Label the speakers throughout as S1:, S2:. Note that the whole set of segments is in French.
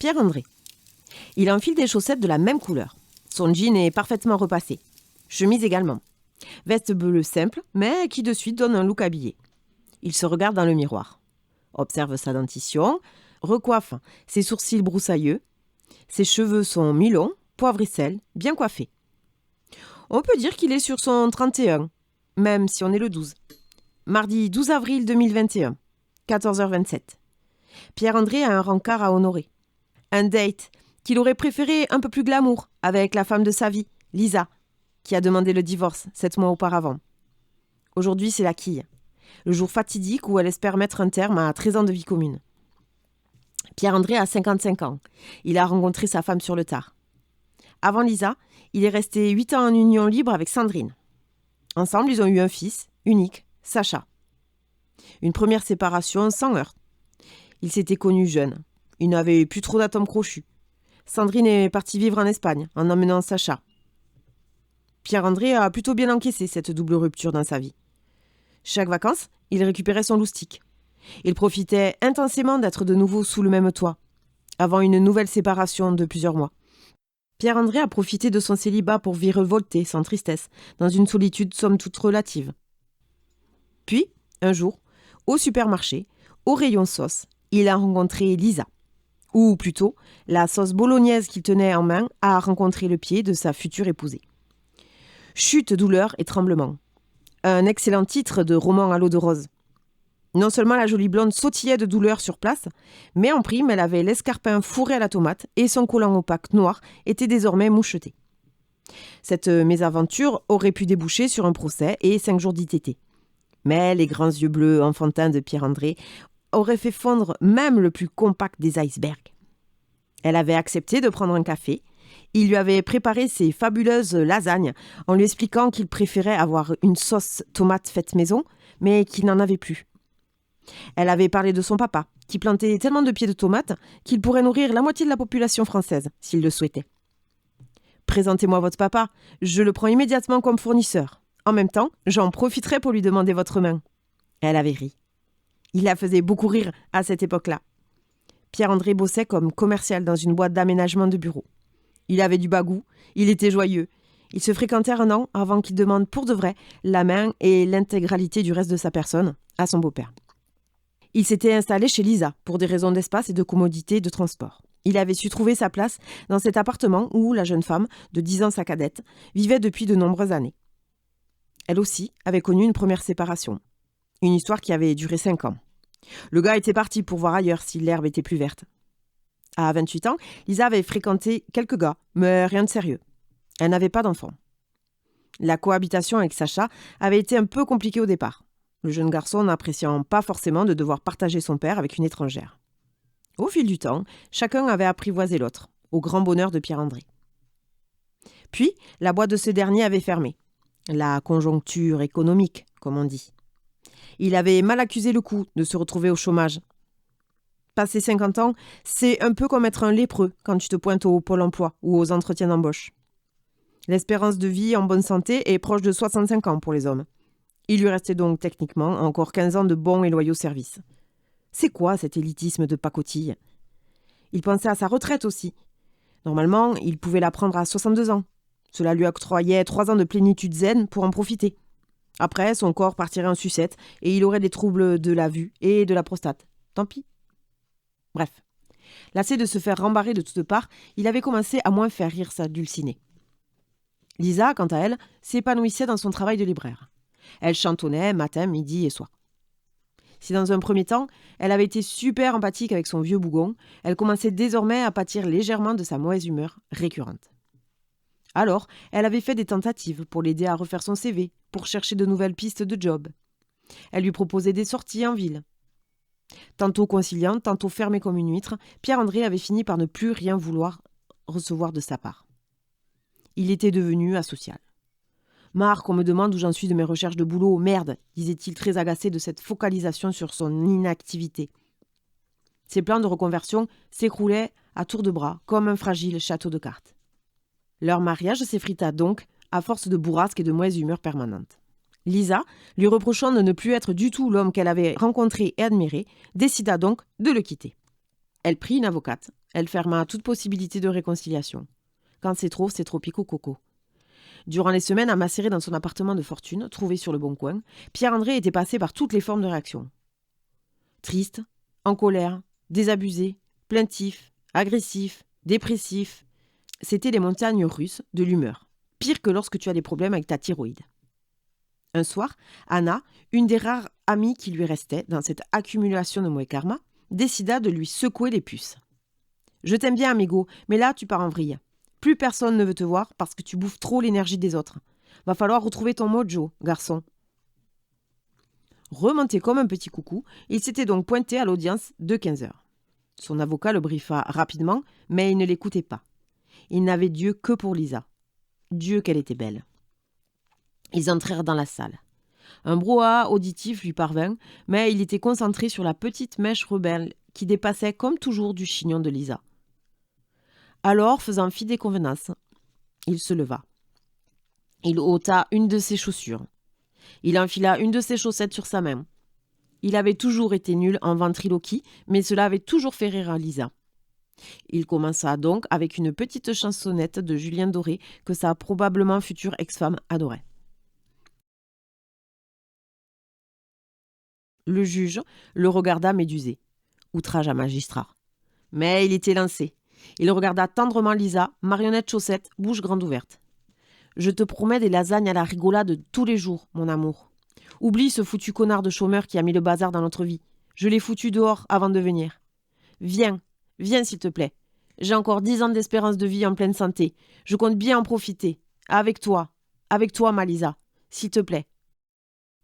S1: Pierre-André. Il enfile des chaussettes de la même couleur. Son jean est parfaitement repassé. Chemise également. Veste bleue simple, mais qui de suite donne un look habillé. Il se regarde dans le miroir. Observe sa dentition, recoiffe ses sourcils broussailleux. Ses cheveux sont mi-longs, poivre et sel, bien coiffés. On peut dire qu'il est sur son 31, même si on est le 12. Mardi 12 avril 2021, 14h27. Pierre-André a un rencard à honorer. Un date qu'il aurait préféré un peu plus glamour avec la femme de sa vie, Lisa, qui a demandé le divorce 7 mois auparavant. Aujourd'hui, c'est la quille. Le jour fatidique où elle espère mettre un terme à 13 ans de vie commune. Pierre-André a 55 ans. Il a rencontré sa femme sur le tard. Avant Lisa, il est resté 8 ans en union libre avec Sandrine. Ensemble, ils ont eu un fils, unique, Sacha. Une première séparation sans heurts. Ils s'étaient connus jeunes. Ils n'avaient plus trop d'atomes crochus. Sandrine est partie vivre en Espagne en emmenant Sacha. Pierre-André a plutôt bien encaissé cette double rupture dans sa vie. Chaque vacances, il récupérait son loustic. Il profitait intensément d'être de nouveau sous le même toit, avant une nouvelle séparation de plusieurs mois. Pierre-André a profité de son célibat pour virevolter sans tristesse, dans une solitude somme toute relative. Puis, un jour, au supermarché, au rayon sauce, il a rencontré Lisa. Ou plutôt, la sauce bolognaise qu'il tenait en main a rencontré le pied de sa future épousée. Chute, douleur et tremblement. Un excellent titre de roman à l'eau de rose. Non seulement la jolie blonde sautillait de douleur sur place, mais en prime, elle avait l'escarpin fourré à la tomate et son collant opaque noir était désormais moucheté. Cette mésaventure aurait pu déboucher sur un procès et 5 jours d'ITT. Mais les grands yeux bleus enfantins de Pierre-André auraient fait fondre même le plus compact des icebergs. Elle avait accepté de prendre un café. Il lui avait préparé ses fabuleuses lasagnes en lui expliquant qu'il préférait avoir une sauce tomate faite maison, mais qu'il n'en avait plus. Elle avait parlé de son papa, qui plantait tellement de pieds de tomates qu'il pourrait nourrir la moitié de la population française, s'il le souhaitait. « Présentez-moi votre papa, je le prends immédiatement comme fournisseur. En même temps, j'en profiterai pour lui demander votre main. » Elle avait ri. Il la faisait beaucoup rire à cette époque-là. Pierre-André bossait comme commercial dans une boîte d'aménagement de bureaux. Il avait du bagou, il était joyeux. Ils se fréquentèrent 1 an avant qu'il demande pour de vrai la main et l'intégralité du reste de sa personne à son beau-père. Il s'était installé chez Lisa pour des raisons d'espace et de commodité de transport. Il avait su trouver sa place dans cet appartement où la jeune femme, de 10 ans sa cadette, vivait depuis de nombreuses années. Elle aussi avait connu une première séparation. Une histoire qui avait duré 5 ans. Le gars était parti pour voir ailleurs si l'herbe était plus verte. À 28 ans, Lisa avait fréquenté quelques gars, mais rien de sérieux. Elle n'avait pas d'enfant. La cohabitation avec Sacha avait été un peu compliquée au départ. Le jeune garçon n'appréciant pas forcément de devoir partager son père avec une étrangère. Au fil du temps, chacun avait apprivoisé l'autre, au grand bonheur de Pierre-André. Puis, la boîte de ce dernier avait fermé. La conjoncture économique, comme on dit. Il avait mal accusé le coup de se retrouver au chômage. Passé 50 ans, c'est un peu comme être un lépreux quand tu te pointes au Pôle emploi ou aux entretiens d'embauche. L'espérance de vie en bonne santé est proche de 65 ans pour les hommes. Il lui restait donc techniquement encore 15 ans de bons et loyaux services. C'est quoi cet élitisme de pacotille ? Il pensait à sa retraite aussi. Normalement, il pouvait la prendre à 62 ans. Cela lui octroyait 3 ans de plénitude zen pour en profiter. Après, son corps partirait en sucette et il aurait des troubles de la vue et de la prostate. Tant pis. Bref. Lassé de se faire rembarrer de toutes parts, il avait commencé à moins faire rire sa dulcinée. Lisa, quant à elle, s'épanouissait dans son travail de libraire. Elle chantonnait matin, midi et soir. Si dans un premier temps, elle avait été super empathique avec son vieux bougon, elle commençait désormais à pâtir légèrement de sa mauvaise humeur récurrente. Alors, elle avait fait des tentatives pour l'aider à refaire son CV, pour chercher de nouvelles pistes de job. Elle lui proposait des sorties en ville. Tantôt conciliante, tantôt fermée comme une huître, Pierre-André avait fini par ne plus rien vouloir recevoir de sa part. Il était devenu asocial. « Marre qu'on me demande où j'en suis de mes recherches de boulot, merde !» disait-il très agacé de cette focalisation sur son inactivité. Ses plans de reconversion s'écroulaient à tour de bras, comme un fragile château de cartes. Leur mariage s'effrita donc, à force de bourrasques et de mauvaise humeur permanente. Lisa, lui reprochant de ne plus être du tout l'homme qu'elle avait rencontré et admiré, décida donc de le quitter. Elle prit une avocate, Elle ferma toute possibilité de réconciliation. Quand c'est trop pico coco. Durant les semaines à macérer dans son appartement de fortune, trouvé sur le Bon Coin, Pierre-André était passé par toutes les formes de réaction. Triste, en colère, désabusé, plaintif, agressif, dépressif. C'était les montagnes russes de l'humeur. Pire que lorsque tu as des problèmes avec ta thyroïde. Un soir, Anna, une des rares amies qui lui restait dans cette accumulation de mauvais karma, décida de lui secouer les puces. « Je t'aime bien, amigo, mais là, tu pars en vrille. Plus personne ne veut te voir parce que tu bouffes trop l'énergie des autres. Va falloir retrouver ton mojo, garçon. » Remonté comme un petit coucou, il s'était donc pointé à l'audience de 15h. Son avocat le briefa rapidement, mais il ne l'écoutait pas. Il n'avait Dieu que pour Lisa. Dieu qu'elle était belle. Ils entrèrent dans la salle. Un brouhaha auditif lui parvint, mais il était concentré sur la petite mèche rebelle qui dépassait comme toujours du chignon de Lisa. Alors, faisant fi des convenances, il se leva. Il ôta une de ses chaussures. Il enfila une de ses chaussettes sur sa main. Il avait toujours été nul en ventriloquie, mais cela avait toujours fait rire à Lisa. Il commença donc avec une petite chansonnette de Julien Doré que sa probablement future ex-femme adorait. Le juge le regarda médusé. Outrage à magistrat. Mais il était lancé. Il regarda tendrement Lisa, marionnette chaussette, bouche grande ouverte. « Je te promets des lasagnes à la rigolade tous les jours, mon amour. Oublie ce foutu connard de chômeur qui a mis le bazar dans notre vie. Je l'ai foutu dehors avant de venir. Viens, viens s'il te plaît. J'ai encore 10 ans d'espérance de vie en pleine santé. Je compte bien en profiter. Avec toi, ma Lisa. S'il te plaît.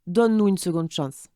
S1: Donne-nous une seconde chance. »